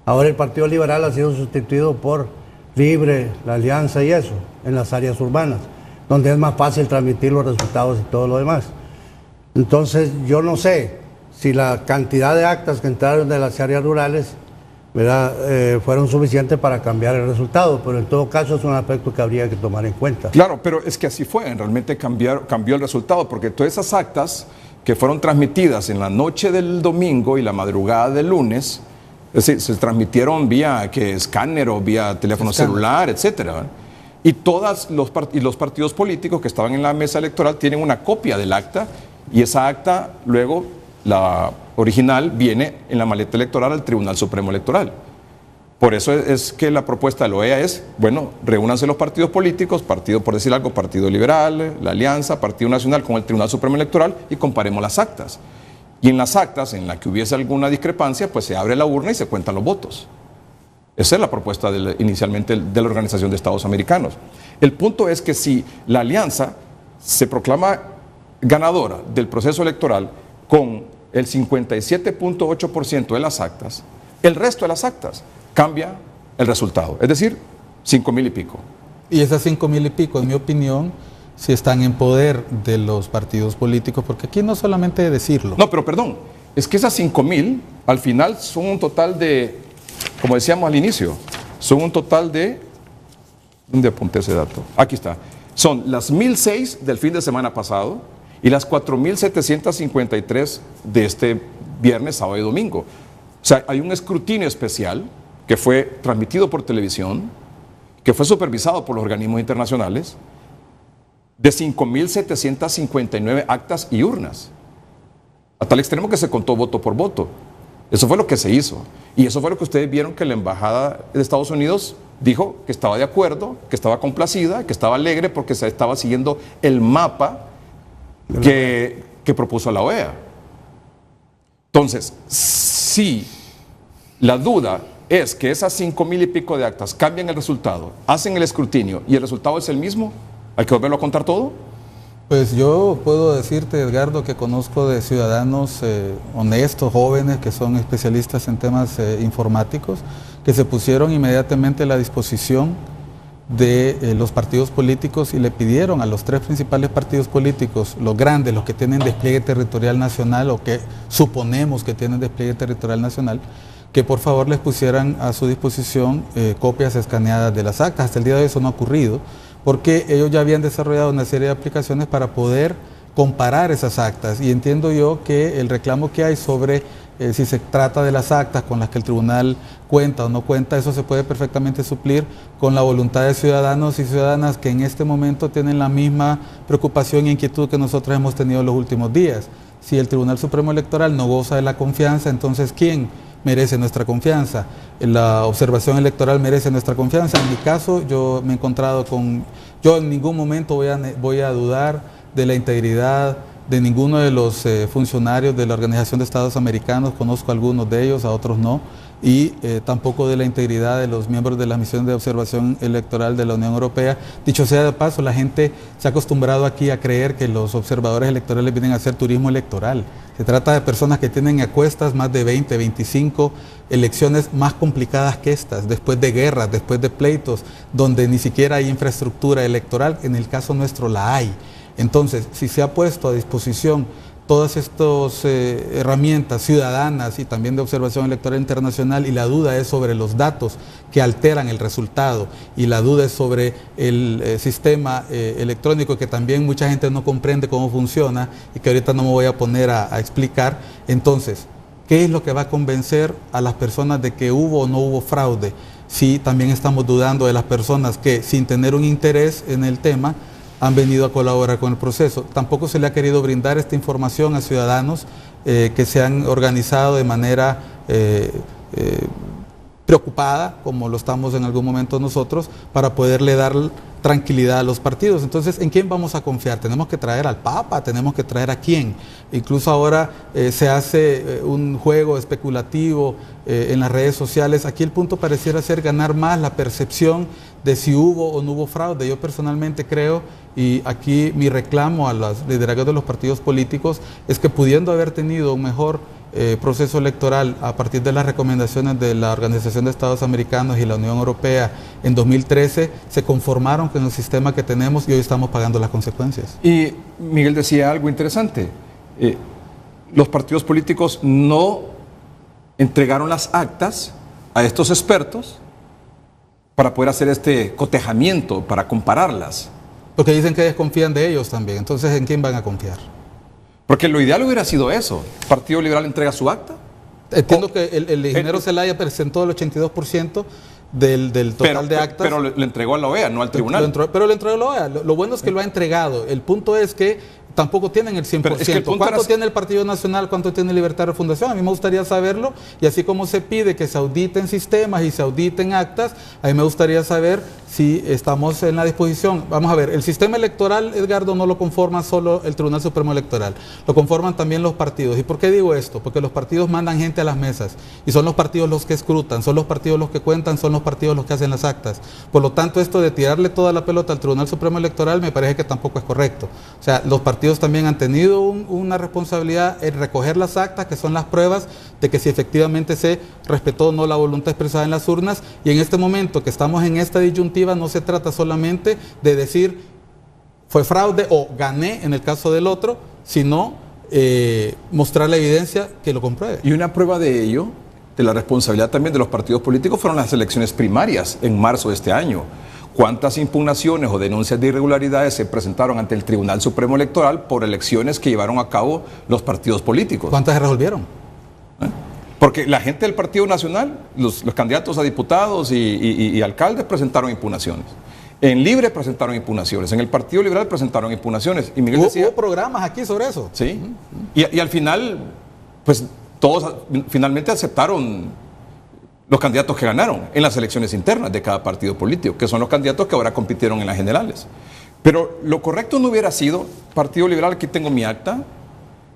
Ahora el Partido Liberal ha sido sustituido por Libre, la Alianza y eso, en las áreas urbanas, donde es más fácil transmitir los resultados y todo lo demás. Entonces yo no sé si la cantidad de actas que entraron de las áreas rurales ¿verdad? Fueron suficientes para cambiar el resultado, pero en todo caso es un aspecto que habría que tomar en cuenta. Claro, pero es que así fue, realmente cambió el resultado, porque todas esas actas que fueron transmitidas en la noche del domingo y la madrugada del lunes, es decir, se transmitieron vía escáner o vía teléfono celular, etcétera, ¿verdad? Y los partidos políticos que estaban en la mesa electoral tienen una copia del acta, y esa acta luego, la original, viene en la maleta electoral al Tribunal Supremo Electoral. Por eso es que la propuesta de la OEA es, bueno, reúnanse los partidos políticos, partido, por decir algo, Partido Liberal, la Alianza, Partido Nacional con el Tribunal Supremo Electoral, y comparemos las actas. Y en las actas en las que hubiese alguna discrepancia, pues se abre la urna y se cuentan los votos. Esa es la propuesta inicialmente de la Organización de Estados Americanos. El punto es que si la Alianza se proclama ganadora del proceso electoral con el 57.8% de las actas, el resto de las actas cambia el resultado, es decir, 5,000 y pico. Y esas 5,000 y pico, en mi opinión, si están en poder de los partidos políticos, porque aquí no solamente decirlo. No, pero perdón, es que esas 5,000 al final son un total de, como decíamos al inicio, son un total de, ¿dónde apunté ese dato? Aquí está. Son las 1,006 del fin de semana pasado y las 4,753 de este viernes, sábado y domingo. O sea, hay un escrutinio especial que fue transmitido por televisión, que fue supervisado por los organismos internacionales, de 5,759 actas y urnas, a tal extremo que se contó voto por voto. Eso fue lo que se hizo. Y eso fue lo que ustedes vieron que la Embajada de Estados Unidos dijo que estaba de acuerdo, que estaba complacida, que estaba alegre porque se estaba siguiendo el mapa que propuso la OEA. Entonces, si la duda es que esas 5,000 y pico de actas cambian el resultado, hacen el escrutinio y el resultado es el mismo, ¿hay que volverlo a contar todo? Pues yo puedo decirte, Edgardo, que conozco de ciudadanos honestos, jóvenes, que son especialistas en temas informáticos, que se pusieron inmediatamente a la disposición de los partidos políticos y le pidieron a los 3 principales partidos políticos, los grandes, los que tienen despliegue territorial nacional o que suponemos que tienen despliegue territorial nacional, que por favor les pusieran a su disposición copias escaneadas de las actas. Hasta el día de hoy eso no ha ocurrido, porque ellos ya habían desarrollado una serie de aplicaciones para poder comparar esas actas, y entiendo yo que el reclamo que hay sobre si se trata de las actas con las que el tribunal cuenta o no cuenta, eso se puede perfectamente suplir con la voluntad de ciudadanos y ciudadanas que en este momento tienen la misma preocupación e inquietud que nosotros hemos tenido los últimos días. Si el Tribunal Supremo Electoral no goza de la confianza, entonces ¿quién merece nuestra confianza? La observación electoral merece nuestra confianza. En mi caso, yo me he encontrado con... Yo en ningún momento voy a dudar de la integridad de ninguno de los funcionarios de la Organización de Estados Americanos. Conozco a algunos de ellos, a otros no, y tampoco de la integridad de los miembros de la misión de observación electoral de la Unión Europea. Dicho sea de paso, la gente se ha acostumbrado aquí a creer que los observadores electorales vienen a hacer turismo electoral. Se trata de personas que tienen a cuestas más de 20, 25 elecciones más complicadas que estas, después de guerras, después de pleitos, donde ni siquiera hay infraestructura electoral. En el caso nuestro la hay. Entonces, si se ha puesto a disposición todas estas herramientas ciudadanas y también de observación electoral internacional, y la duda es sobre los datos que alteran el resultado, y la duda es sobre el sistema electrónico que también mucha gente no comprende cómo funciona y que ahorita no me voy a poner a explicar. Entonces, ¿qué es lo que va a convencer a las personas de que hubo o no hubo fraude? Si también estamos dudando de las personas que, sin tener un interés en el tema, han venido a colaborar con el proceso. Tampoco se le ha querido brindar esta información a ciudadanos que se han organizado de manera preocupada, como lo estamos en algún momento nosotros, para poderle dar tranquilidad a los partidos. Entonces, ¿en quién vamos a confiar? ¿Tenemos que traer al Papa? ¿Tenemos que traer a quién? Incluso ahora se hace un juego especulativo en las redes sociales. Aquí el punto pareciera ser ganar más la percepción de si hubo o no hubo fraude. Yo personalmente creo, y aquí mi reclamo a los liderazgos de los partidos políticos, es que pudiendo haber tenido un mejor proceso electoral a partir de las recomendaciones de la Organización de Estados Americanos y la Unión Europea en 2013, se conformaron con el sistema que tenemos y hoy estamos pagando las consecuencias. Y Miguel decía algo interesante, los partidos políticos no entregaron las actas a estos expertos para poder hacer este cotejamiento, para compararlas. Porque dicen que desconfían de ellos también. Entonces, ¿en quién van a confiar? Porque lo ideal hubiera sido eso. El Partido Liberal entrega su acta. Entiendo que el ingeniero Zelaya presentó el 82% del total de actas. Pero le entregó a la OEA, no al tribunal. Pero lo entregó a la OEA. Lo bueno es que lo ha entregado. El punto es que tampoco tienen el 100%. Es que ¿cuánto tiene el Partido Nacional? ¿Cuánto tiene Libertad de Refundación? A mí me gustaría saberlo. Y así como se pide que se auditen sistemas y se auditen actas, a mí me gustaría saber si estamos en la disposición. Vamos a ver, el sistema electoral, Edgardo, no lo conforma solo el Tribunal Supremo Electoral, lo conforman también los partidos. ¿Y por qué digo esto? Porque los partidos mandan gente a las mesas y son los partidos los que escrutan, son los partidos los que cuentan, son los partidos los que hacen las actas. Por lo tanto, esto de tirarle toda la pelota al Tribunal Supremo Electoral me parece que tampoco es correcto. O sea, los partidos también han tenido una responsabilidad en recoger las actas, que son las pruebas de que si efectivamente se respetó o no la voluntad expresada en las urnas. Y en este momento que estamos en esta disyuntiva, no se trata solamente de decir fue fraude o gané en el caso del otro, sino mostrar la evidencia que lo compruebe. Y una prueba de ello, de la responsabilidad también de los partidos políticos, fueron las elecciones primarias en marzo de este año. ¿Cuántas impugnaciones o denuncias de irregularidades se presentaron ante el Tribunal Supremo Electoral por elecciones que llevaron a cabo los partidos políticos? ¿Cuántas se resolvieron? Porque la gente del Partido Nacional, los candidatos a diputados y alcaldes presentaron impugnaciones. En Libre presentaron impugnaciones. En el Partido Liberal presentaron impugnaciones. Y Miguel decía, hubo programas aquí sobre eso. Sí. Y al final, pues todos finalmente aceptaron los candidatos que ganaron en las elecciones internas de cada partido político, que son los candidatos que ahora compitieron en las generales. Pero lo correcto no hubiera sido, Partido Liberal, aquí tengo mi acta,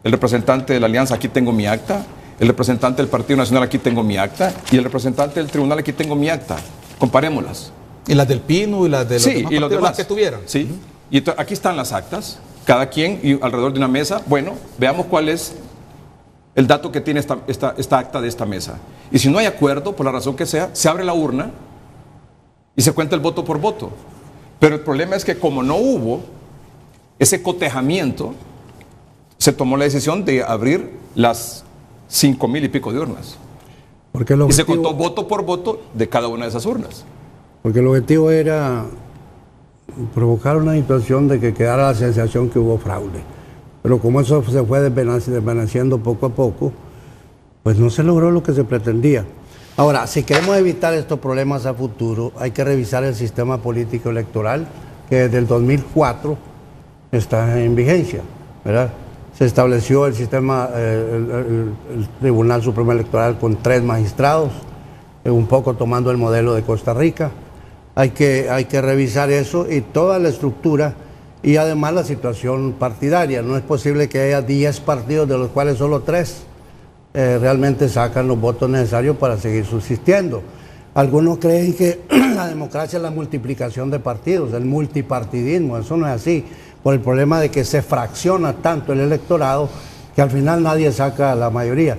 el representante de la Alianza, aquí tengo mi acta, el representante del Partido Nacional, aquí tengo mi acta, y el representante del Tribunal, aquí tengo mi acta. Comparémoslas. ¿Y las del PINU y las de los demás y los demás que tuvieron? Sí, y aquí están las actas, cada quien y alrededor de una mesa. Bueno, veamos cuál es el dato que tiene esta acta de esta mesa. Y si no hay acuerdo, por la razón que sea, se abre la urna y se cuenta el voto por voto. Pero el problema es que como no hubo ese cotejamiento, se tomó la decisión de abrir las 5,000 y pico de urnas. Y se contó voto por voto de cada una de esas urnas. Porque el objetivo era provocar una situación de que quedara la sensación que hubo fraude. Pero como eso se fue desvaneciendo poco a poco, pues no se logró lo que se pretendía. Ahora, si queremos evitar estos problemas a futuro, hay que revisar el sistema político electoral, que desde el 2004 está en vigencia, ¿verdad? Se estableció el sistema, el Tribunal Supremo Electoral con 3 magistrados, un poco tomando el modelo de Costa Rica. Hay que revisar eso y toda la estructura y además la situación partidaria. No es posible que haya 10 partidos de los cuales solo 3 realmente sacan los votos necesarios para seguir subsistiendo. Algunos creen que la democracia es la multiplicación de partidos, el multipartidismo. Eso no es así, por el problema de que se fracciona tanto el electorado que al final nadie saca la mayoría.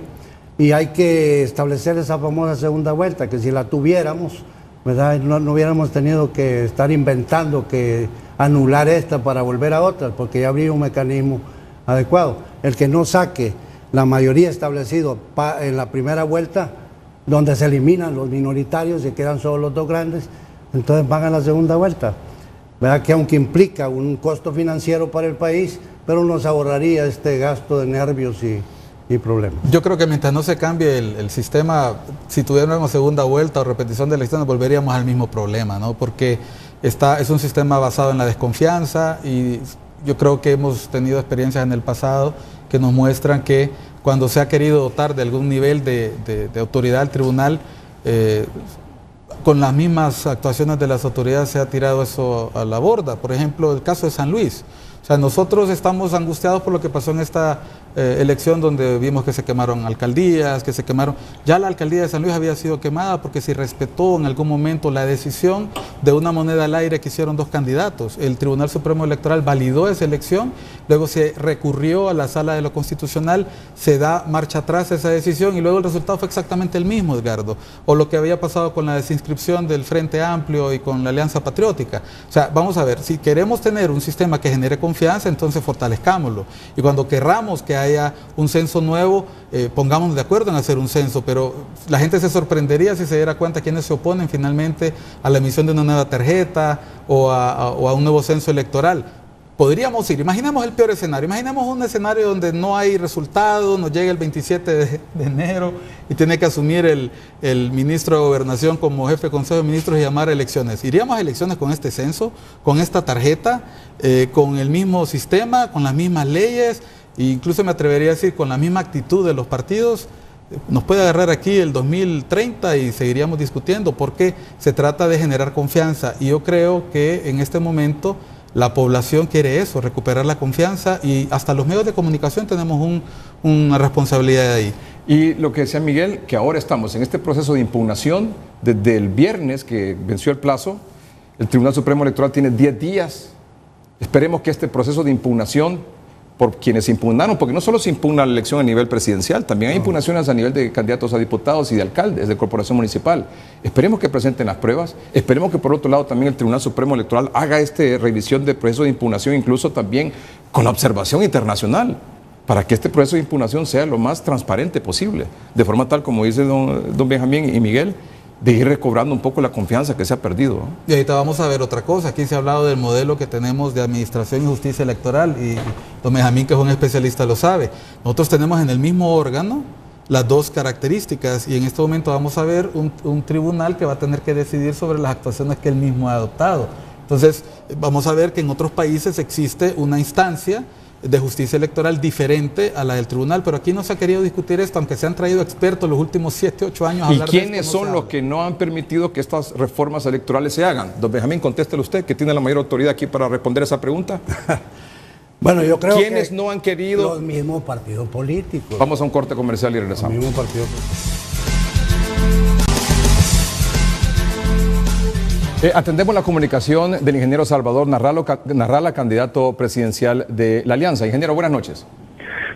Y hay que establecer esa famosa segunda vuelta, que si la tuviéramos, ¿verdad? No hubiéramos tenido que estar inventando que anular esta para volver a otras, porque ya habría un mecanismo adecuado. El que no saque la mayoría establecido en la primera vuelta, donde se eliminan los minoritarios y quedan solo los 2 grandes, entonces van a la segunda vuelta. ¿Verdad? Que aunque implica un costo financiero para el país, pero nos ahorraría este gasto de nervios y problemas. Yo creo que mientras no se cambie el sistema, si tuviéramos segunda vuelta o repetición de elecciones, volveríamos al mismo problema, ¿no? Porque es un sistema basado en la desconfianza y yo creo que hemos tenido experiencias en el pasado que nos muestran que cuando se ha querido dotar de algún nivel de autoridad al tribunal, con las mismas actuaciones de las autoridades se ha tirado eso a la borda. Por ejemplo, el caso de San Luis. O sea, nosotros estamos angustiados por lo que pasó en esta elección donde vimos que se quemaron alcaldías, que se quemaron... Ya la alcaldía de San Luis había sido quemada porque se respetó en algún momento la decisión de una moneda al aire que hicieron 2 candidatos. El Tribunal Supremo Electoral validó esa elección, luego se recurrió a la Sala de lo Constitucional, se da marcha atrás a esa decisión y luego el resultado fue exactamente el mismo, Edgardo. O lo que había pasado con la desinscripción del Frente Amplio y con la Alianza Patriótica. O sea, vamos a ver, si queremos tener un sistema que genere confianza, confianza, entonces fortalezcámoslo. Y cuando querramos que haya un censo nuevo, pongámonos de acuerdo en hacer un censo, pero la gente se sorprendería si se diera cuenta quiénes se oponen finalmente a la emisión de una nueva tarjeta o a un nuevo censo electoral. Podríamos ir, imaginemos el peor escenario, imaginemos un escenario donde no hay resultado, nos llega el 27 de enero y tiene que asumir el ministro de Gobernación como jefe de Consejo de Ministros y llamar a elecciones. ¿Iríamos a elecciones con este censo, con esta tarjeta, con el mismo sistema, con las mismas leyes, e incluso me atrevería a decir con la misma actitud de los partidos? Nos puede agarrar aquí el 2030 y seguiríamos discutiendo, porque se trata de generar confianza, y yo creo que en este momento la población quiere eso, recuperar la confianza, y hasta los medios de comunicación tenemos una responsabilidad ahí. Y lo que decía Miguel, que ahora estamos en este proceso de impugnación, desde el viernes que venció el plazo, el Tribunal Supremo Electoral tiene 10 días. Esperemos que este proceso de impugnación por quienes impugnaron, porque no solo se impugna la elección a nivel presidencial, también hay impugnaciones a nivel de candidatos a diputados y de alcaldes, de corporación municipal. Esperemos que presenten las pruebas, esperemos que por otro lado también el Tribunal Supremo Electoral haga esta revisión del proceso de impugnación, incluso también con la observación internacional, para que este proceso de impugnación sea lo más transparente posible, de forma tal, como dice don Benjamín y Miguel, de ir recobrando un poco la confianza que se ha perdido, ¿no? Y ahorita vamos a ver otra cosa. Aquí se ha hablado del modelo que tenemos de administración y justicia electoral, y don Benjamín, que es un especialista, lo sabe. Nosotros tenemos en el mismo órgano las dos características, y en este momento vamos a ver un tribunal que va a tener que decidir sobre las actuaciones que él mismo ha adoptado. Entonces vamos a ver que en otros países existe una instancia de justicia electoral diferente a la del tribunal, pero aquí no se ha querido discutir esto, aunque se han traído expertos los últimos 7, 8 años a hablar de esto. ¿Y quiénes son los que no han permitido que estas reformas electorales se hagan? Don Benjamín, contéstele usted, que tiene la mayor autoridad aquí para responder esa pregunta. Bueno, yo creo ¿Quiénes que no han querido? Los mismos partidos políticos. Vamos a un corte comercial y regresamos. Los mismos partidos políticos. Atendemos la comunicación del ingeniero Salvador Narrala, candidato presidencial de la Alianza. Ingeniero, buenas noches.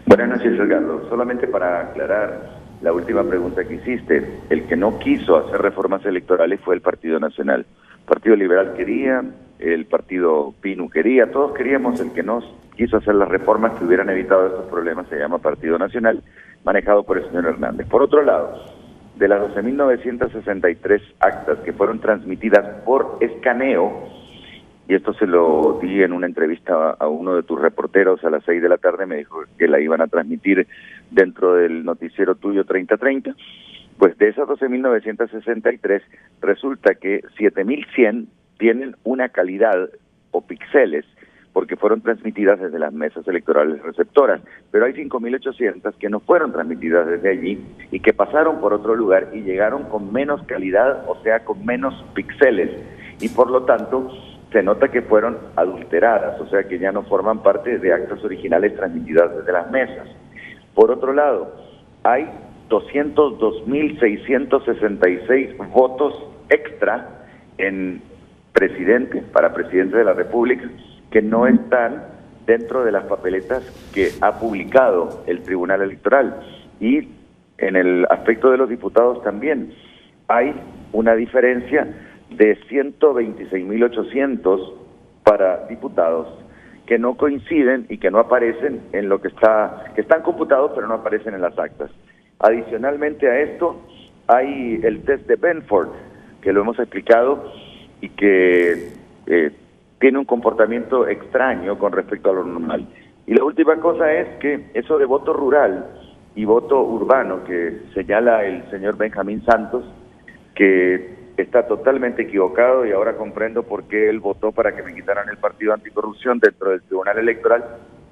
Buenas noches, Edgardo. Solamente para aclarar la última pregunta que hiciste, el que no quiso hacer reformas electorales fue el Partido Nacional. El Partido Liberal quería, el Partido PINU quería, todos queríamos. El que no quiso hacer las reformas que hubieran evitado estos problemas se llama Partido Nacional, manejado por el señor Hernández. Por otro lado, de las 12.963 actas que fueron transmitidas por escaneo, y esto se lo di en una entrevista a uno de tus reporteros a las 6 de la tarde, me dijo que la iban a transmitir dentro del noticiero tuyo 3030, pues de esas 12.963 resulta que 7.100 tienen una calidad o píxeles, porque fueron transmitidas desde las mesas electorales receptoras, pero hay 5.800 que no fueron transmitidas desde allí y que pasaron por otro lugar y llegaron con menos calidad, o sea, con menos píxeles, y por lo tanto se nota que fueron adulteradas, o sea, que ya no forman parte de actas originales transmitidas desde las mesas. Por otro lado, hay 202.666 votos extra en presidente, para presidente de la República, que no están dentro de las papeletas que ha publicado el Tribunal Electoral. Y en el aspecto de los diputados también hay una diferencia de 126.800 para diputados que no coinciden y que no aparecen en lo que están computados, pero no aparecen en las actas. Adicionalmente a esto, hay el test de Benford, que lo hemos explicado y que tiene un comportamiento extraño con respecto a lo normal. Y la última cosa es que eso de voto rural y voto urbano que señala el señor Benjamín Santos, que está totalmente equivocado, y ahora comprendo por qué él votó para que me quitaran el partido anticorrupción dentro del Tribunal Electoral.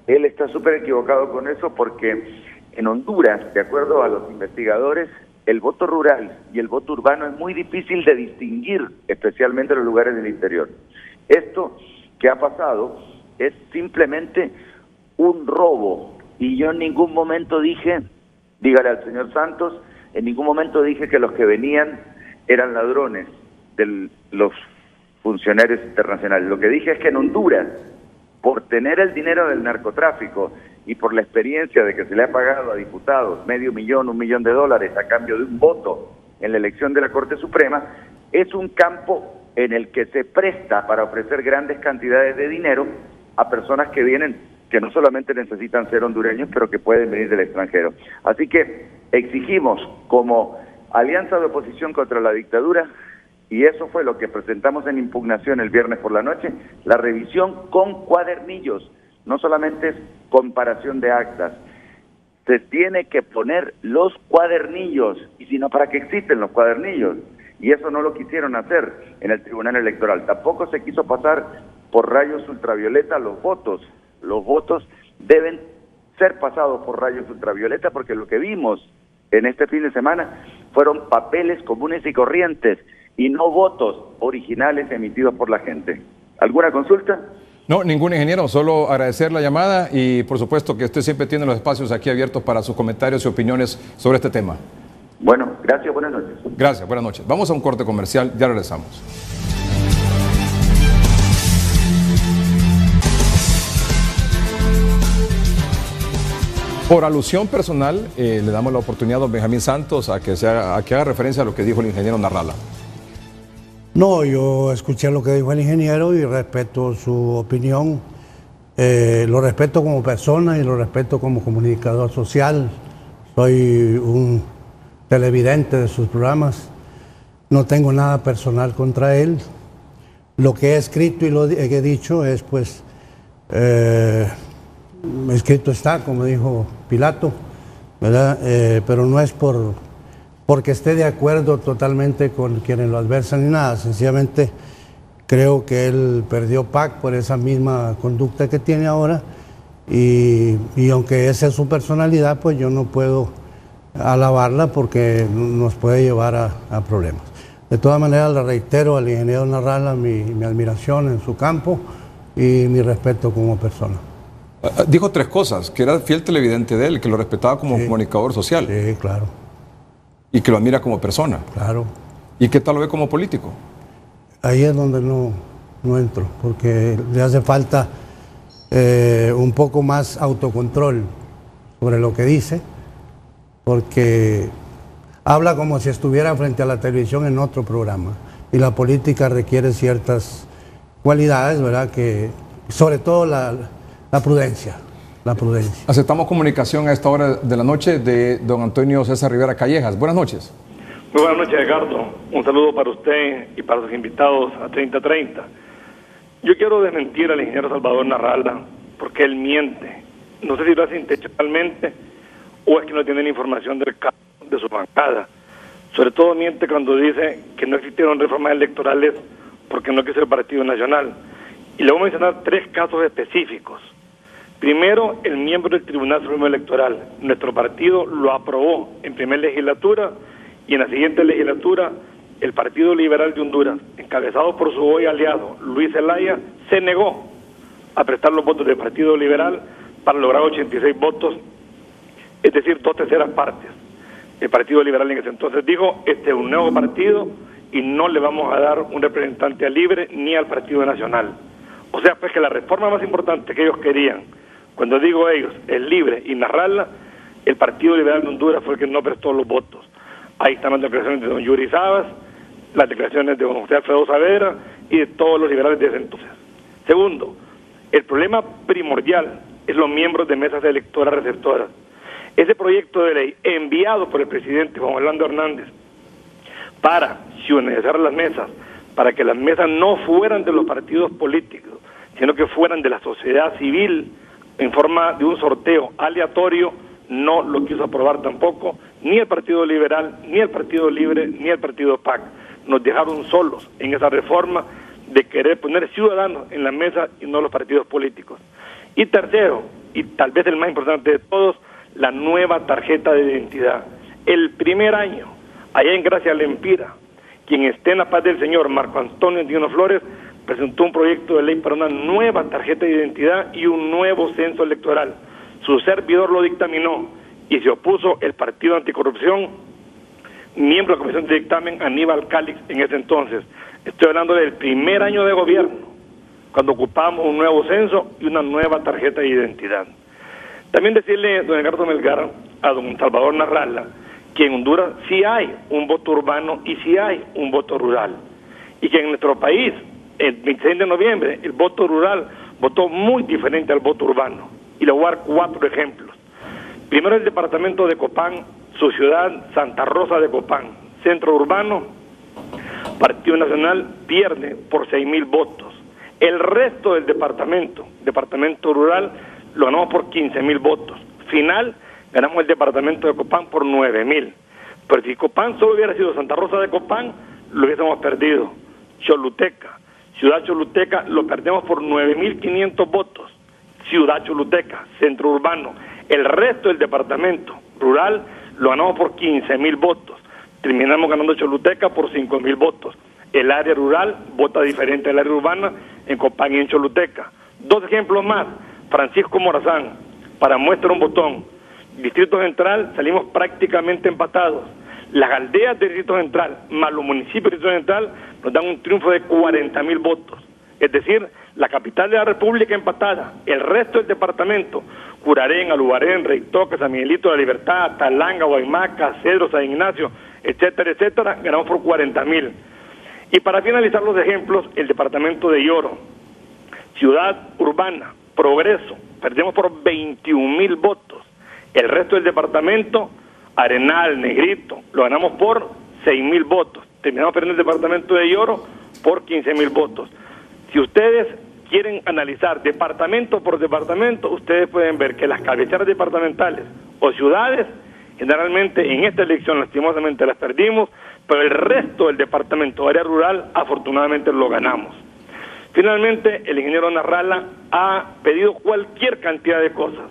Él está súper equivocado con eso, porque en Honduras, de acuerdo a los investigadores, el voto rural y el voto urbano es muy difícil de distinguir, especialmente en los lugares del interior. Esto que ha pasado es simplemente un robo, y yo en ningún momento dije, dígale al señor Santos, en ningún momento dije que los que venían eran ladrones de los funcionarios internacionales. Lo que dije es que en Honduras, por tener el dinero del narcotráfico y por la experiencia de que se le ha pagado a diputados $500,000, $1 millón a cambio de un voto en la elección de la Corte Suprema, es un campo en el que se presta para ofrecer grandes cantidades de dinero a personas que vienen, que no solamente necesitan ser hondureños, pero que pueden venir del extranjero. Así que exigimos como alianza de oposición contra la dictadura, y eso fue lo que presentamos en impugnación el viernes por la noche, la revisión con cuadernillos, no solamente es comparación de actas, se tiene que poner los cuadernillos, y si no, ¿para qué existen los cuadernillos? Y eso no lo quisieron hacer en el Tribunal Electoral. Tampoco se quiso pasar por rayos ultravioleta los votos. Los votos deben ser pasados por rayos ultravioleta, porque lo que vimos en este fin de semana fueron papeles comunes y corrientes y no votos originales emitidos por la gente. ¿Alguna consulta? No, ningún ingeniero, solo agradecer la llamada y por supuesto que usted siempre tiene los espacios aquí abiertos para sus comentarios y opiniones sobre este tema. Bueno, gracias, buenas noches. Gracias, buenas noches. Vamos a un corte comercial, ya regresamos. Por alusión personal, le damos la oportunidad a don Benjamín Santos a que haga referencia a lo que dijo el ingeniero Narrala. No, yo escuché lo que dijo el ingeniero y respeto su opinión. Lo respeto como persona y lo respeto como comunicador social. Soy un televidente de sus programas. No tengo nada personal contra él. Lo que he escrito y lo que he dicho es, pues, escrito está, como dijo Pilato, ¿verdad? Pero no es porque esté de acuerdo totalmente con quienes lo adversan ni nada. Sencillamente creo que él perdió PAC por esa misma conducta que tiene ahora y aunque esa es su personalidad, pues yo no puedo alabarla porque nos puede llevar a problemas. De todas maneras, le reitero al ingeniero Narrala mi admiración en su campo y mi respeto como persona. Dijo tres cosas, que era fiel televidente de él, que lo respetaba como comunicador social. Sí, claro. Y que lo admira como persona. Claro. ¿Y qué tal lo ve como político? Ahí es donde no entro, porque le hace falta un poco más autocontrol sobre lo que dice, porque habla como si estuviera frente a la televisión en otro programa, y la política requiere ciertas cualidades, ¿verdad? Que, sobre todo la prudencia. La prudencia. Aceptamos comunicación a esta hora de la noche de don Antonio César Rivera Callejas. Buenas noches. Muy buenas noches, Edgardo. Un saludo para usted y para sus invitados a 3030. Yo quiero desmentir al ingeniero Salvador Narrala porque él miente. No sé si lo hace intencionalmente o es que no tiene la información del caso de su bancada. Sobre todo miente cuando dice que no existieron reformas electorales porque no quiso el Partido Nacional. Y le voy a mencionar tres casos específicos. Primero, el miembro del Tribunal Supremo Electoral. Nuestro partido lo aprobó en primera legislatura y en la siguiente legislatura el Partido Liberal de Honduras, encabezado por su hoy aliado Luis Zelaya, se negó a prestar los votos del Partido Liberal para lograr 86 votos, es decir, 2/3 partes. El Partido Liberal en ese entonces dijo, este es un nuevo partido y no le vamos a dar un representante a Libre ni al Partido Nacional. O sea, pues que la reforma más importante que ellos querían, cuando digo ellos, es Libre y Narrala, el Partido Liberal de Honduras fue el que no prestó los votos. Ahí están las declaraciones de don Yuri Sabas, las declaraciones de don José Alfredo Saavedra y de todos los liberales de ese entonces. Segundo, el problema primordial es los miembros de mesas electoras receptoras. Ese proyecto de ley enviado por el presidente Juan Orlando Hernández para ciudadanizar las mesas, para que las mesas no fueran de los partidos políticos, sino que fueran de la sociedad civil en forma de un sorteo aleatorio, no lo quiso aprobar tampoco ni el Partido Liberal, ni el Partido Libre, ni el Partido PAC. Nos dejaron solos en esa reforma de querer poner ciudadanos en la mesa y no los partidos políticos. Y tercero, y tal vez el más importante de todos, la nueva tarjeta de identidad. El primer año, allá en Gracia Lempira, quien esté en la paz del Señor, Marco Antonio Dino Flores, presentó un proyecto de ley para una nueva tarjeta de identidad y un nuevo censo electoral. Su servidor lo dictaminó y se opuso el Partido Anticorrupción, miembro de la Comisión de Dictamen, Aníbal Calix, en ese entonces. Estoy hablando del primer año de gobierno, cuando ocupamos un nuevo censo y una nueva tarjeta de identidad. También decirle, don Edgardo Melgar, a don Salvador Narrala, que en Honduras sí hay un voto urbano y sí hay un voto rural. Y que en nuestro país, el 26 de noviembre, el voto rural votó muy diferente al voto urbano. Y le voy a dar 4 ejemplos. Primero, el departamento de Copán, su ciudad, Santa Rosa de Copán, centro urbano, Partido Nacional pierde por 6.000 votos. El resto del departamento rural, lo ganamos por 15.000 votos. Final, ganamos el departamento de Copán por 9.000. Pero si Copán solo hubiera sido Santa Rosa de Copán, lo hubiésemos perdido. Choluteca, ciudad Choluteca, lo perdemos por 9.500 votos. Ciudad Choluteca, centro urbano. El resto del departamento rural lo ganamos por 15.000 votos. Terminamos ganando Choluteca por 5.000 votos. El área rural vota diferente al área urbana en Copán y en Choluteca. 2 ejemplos más. Francisco Morazán, para muestra un botón. Distrito Central salimos prácticamente empatados. Las aldeas del Distrito Central más los municipios del Distrito Central nos dan un triunfo de 40.000 votos. Es decir, la capital de la República empatada, el resto del departamento, Curarén, Alubarén, Reitoca, San Miguelito de la Libertad, Talanga, Guaymaca, Cedro, San Ignacio, etcétera, etcétera, ganamos por 40.000. Y para finalizar los ejemplos, el departamento de Lloro, ciudad urbana, Progreso, perdemos por 21.000 votos. El resto del departamento, Arenal, Negrito, lo ganamos por 6.000 votos. Terminamos perdiendo el departamento de Lloro por 15.000 votos. Si ustedes quieren analizar departamento por departamento, ustedes pueden ver que las cabeceras departamentales o ciudades, generalmente en esta elección lastimosamente las perdimos, pero el resto del departamento, área rural, afortunadamente lo ganamos. Finalmente, el ingeniero Narrala ha pedido cualquier cantidad de cosas.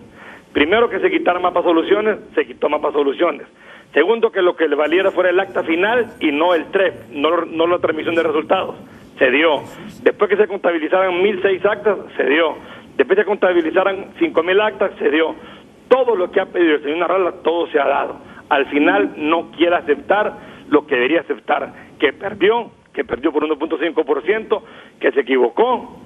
Primero, que se quitaran mapas soluciones, se quitó mapas soluciones. Segundo, que lo que le valiera fuera el acta final y no el TREP, no la transmisión de resultados. Se dio. Después que se contabilizaran 1.006 actas, se dio. Después que se contabilizaran 5.000 actas, se dio. Todo lo que ha pedido el señor Narrala, todo se ha dado. Al final no quiere aceptar lo que debería aceptar, que perdió por 1.5%, que se equivocó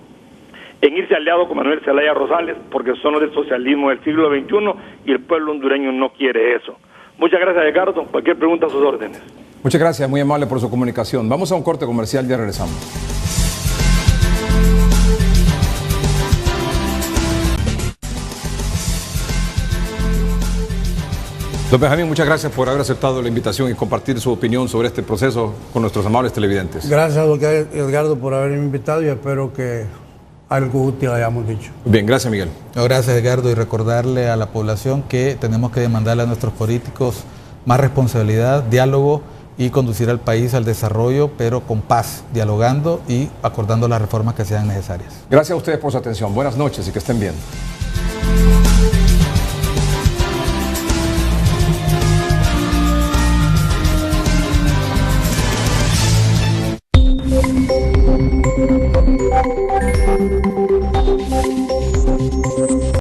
en irse aliado con Manuel Zelaya Rosales, porque son los del socialismo del siglo XXI y el pueblo hondureño no quiere eso. Muchas gracias, Edgardo. Cualquier pregunta a sus órdenes. Muchas gracias, muy amable por su comunicación. Vamos a un corte comercial, ya regresamos. Don Benjamín, muchas gracias por haber aceptado la invitación y compartir su opinión sobre este proceso con nuestros amables televidentes. Gracias, don Edgardo, por haberme invitado y espero que algo útil hayamos dicho. Bien, gracias, Miguel. Gracias, Edgardo, y recordarle a la población que tenemos que demandarle a nuestros políticos más responsabilidad, diálogo y conducir al país al desarrollo, pero con paz, dialogando y acordando las reformas que sean necesarias. Gracias a ustedes por su atención. Buenas noches y que estén bien.